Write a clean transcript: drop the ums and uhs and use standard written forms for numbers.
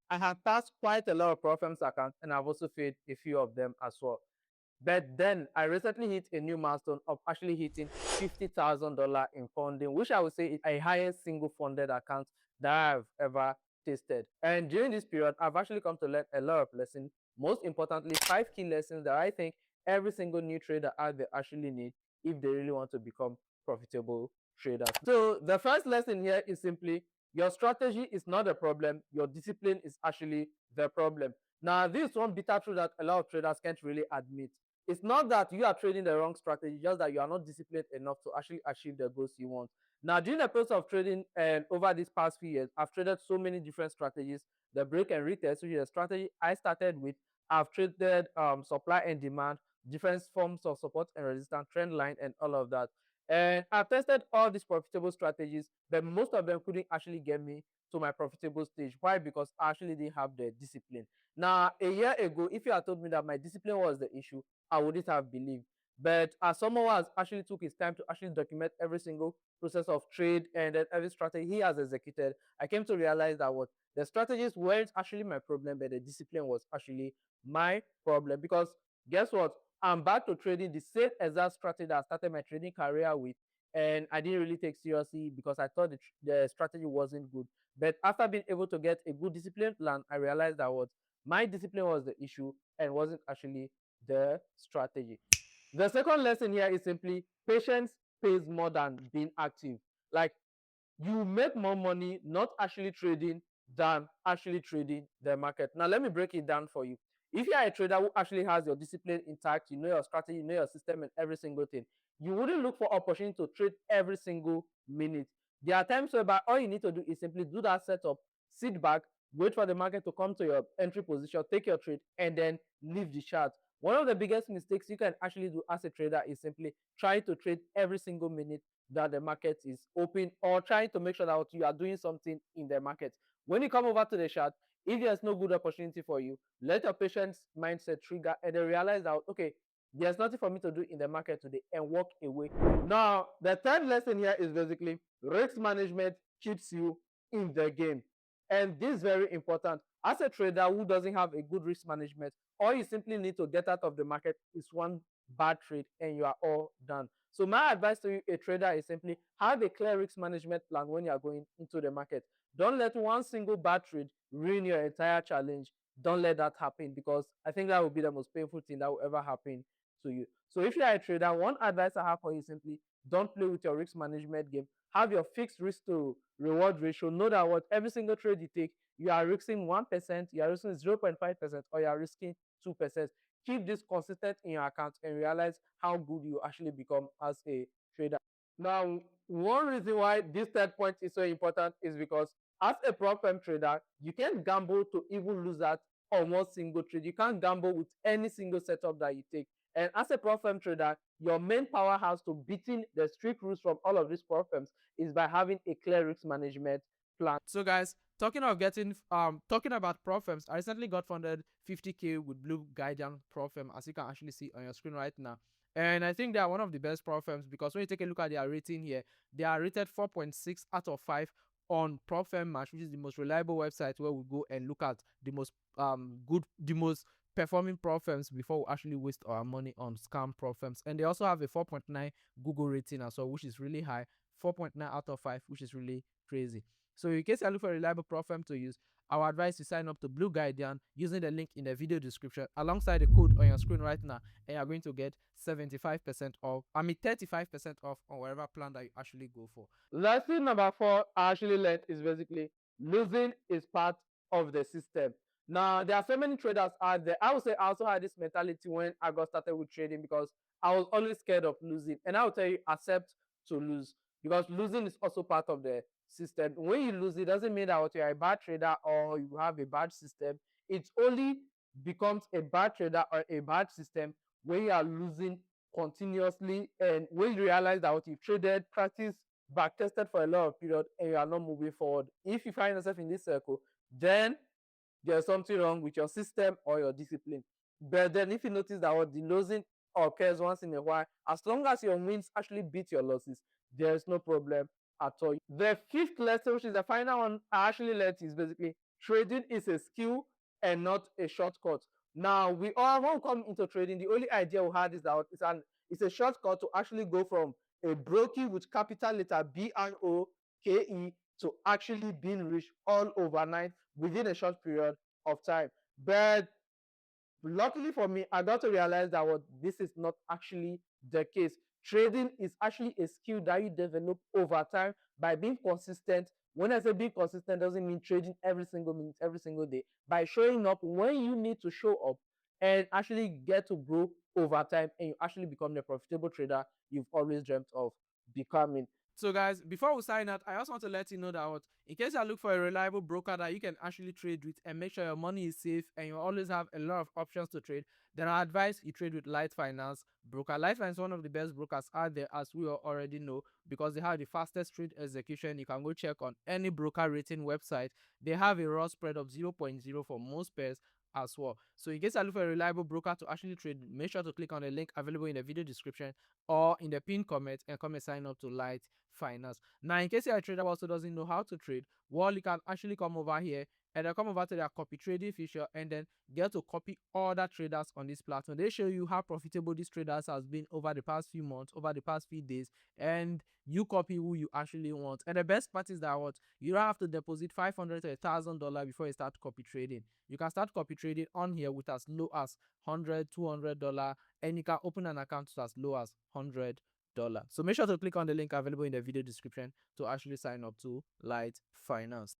I have passed quite a lot of Profems accounts and I've also failed a few of them as well. But then I recently hit a new milestone of actually hitting $50,000 in funding, which I would say is a highest single funded account that I've ever tasted. And during this period, I've actually come to learn a lot of lessons. Most importantly, 5 key lessons that I think every single new trader out there actually need if they really want to become profitable traders. So the first lesson here is simply your strategy is not a problem, your discipline is actually the problem. Now, this one bitter truth that a lot of traders can't really admit. It's not that you are trading the wrong strategy, just that you are not disciplined enough to actually achieve the goals you want. Now, during the process of trading and over these past few years, I've traded so many different strategies. The break and retest, which is a strategy I started with. I've traded supply and demand, different forms of support and resistance, trend line, and all of that. And I've tested all these profitable strategies, but most of them couldn't actually get me to my profitable stage. Why? Because I actually didn't have the discipline. Now, a year ago, if you had told me that my discipline was the issue, I wouldn't have believed. But as someone who has actually took his time to actually document every single process of trade and then every strategy he has executed, I came to realize that what the strategies weren't actually my problem, but the discipline was actually my problem. Because guess what? I'm back to trading the same exact strategy that I started my trading career with, and I didn't really take seriously because I thought the strategy wasn't good. But after being able to get a good discipline plan, I realized that what my discipline was the issue and wasn't actually the strategy. The second lesson here is simply patience pays more than being active. Like, you make more money not actually trading than actually trading the market. Now, let me break it down for you. If you are a trader who actually has your discipline intact, you know your strategy, you know your system, and every single thing, you wouldn't look for opportunity to trade every single minute. There are times whereby all you need to do is simply do that setup, sit back, wait for the market to come to your entry position, take your trade, and then leave the chart. One of the biggest mistakes you can actually do as a trader is simply try to trade every single minute that the market is open, or trying to make sure that you are doing something in the market. When you come over to the chart, if there's no good opportunity for you, let your patience mindset trigger and then realize that, okay, there's nothing for me to do in the market today, and walk away. Now, the third lesson here is basically risk management keeps you in the game. And this is very important. As a trader who doesn't have a good risk management, all you simply need to get out of the market is one bad trade and you are all done. So my advice to you, a trader, is simply have a clear risk management plan when you are going into the market. Don't let one single bad trade ruin your entire challenge. Don't let that happen, because I think that will be the most painful thing that will ever happen to you. So if you are a trader, one advice I have for you is simply don't play with your risk management game. Have your fixed risk to reward ratio. Know that what every single trade you take, you are risking 1%, you are risking 0.5%, or you are risking 2%. Keep this consistent in your account and realize how good you actually become as a trader. Now, one reason why this third point is so important is because as a prop firm trader, you can't gamble to even lose that on one single trade. You can't gamble with any single setup that you take. And as a prop firm trader, your main powerhouse to beating the strict rules from all of these prop firms is by having a clear risk management plan. So guys, talking about prop firms, I recently got funded 50K with Blue Guardian prop firm, as you can actually see on your screen right now. And I think they are one of the best prop firms, because when you take a look at their rating here, they are rated 4.6 out of 5 on Prop Firm Match, which is the most reliable website where we go and look at the most performing prop firms before we actually waste our money on scam prop firms. And they also have a 4.9 Google rating as well, which is really high. 4.9 out of 5, which is really crazy. So in case you look for a reliable prop firm to use, our advice is sign up to Blue Guardian using the link in the video description alongside the code on your screen right now, and you're going to get 75% off. 35% off on whatever plan that you actually go for. Lesson number 4 I actually learned is basically losing is part of the system. Now, there are so many traders out there. I would say I also had this mentality when I got started with trading, because I was always scared of losing. And I will tell you, accept to lose, because losing is also part of the system. When you lose, it doesn't mean that you're a bad trader or you have a bad system. It only becomes a bad trader or a bad system when you are losing continuously, and when you realize that what you've traded, practiced, back tested for a lot of period, and you are not moving forward. If you find yourself in this circle, then there's something wrong with your system or your discipline. But then if you notice that what the losing occurs once in a while, as long as your wins actually beat your losses, there is no problem at all. The fifth lesson, which is the final one I actually learned, is basically Trading is a skill and not a shortcut. Now, we all when we come into trading, the only idea we had is that it's a shortcut to actually go from a broke with capital letter BROKE to actually being rich all overnight within a short period of time. But luckily for me, I got to realize that what this is not actually the case. Trading is actually a skill that you develop over time by being consistent. When I say being consistent, doesn't mean trading every single minute, every single day. By showing up when you need to show up and actually get to grow over time, and you actually become the profitable trader you've always dreamt of becoming. So guys, before we sign out, I also want to let you know that what, in case you look for a reliable broker that you can actually trade with and make sure your money is safe and you always have a lot of options to trade, then I advise you trade with Light Finance broker. Light Finance is one of the best brokers out there, as we already know, because they have the fastest trade execution. You can go check on any broker rating website. They have a raw spread of 0.0 for most pairs as well. So in case you look for a reliable broker to actually trade, make sure to click on the link available in the video description or in the pinned comment and come and sign up to Light Finance. Now, in case you're a trader who also doesn't know how to trade, well, you can actually come over here and then come over to their copy trading feature and then get to copy other traders on this platform. They show you how profitable these traders has been over the past few months, over the past few days, and you copy who you actually want. And the best part is that what, you don't have to deposit $500 to $1,000 before you start copy trading. You can start copy trading on here with as low as $100, $200, and you can open an account with as low as $100. So make sure to click on the link available in the video description to actually sign up to Light Finance.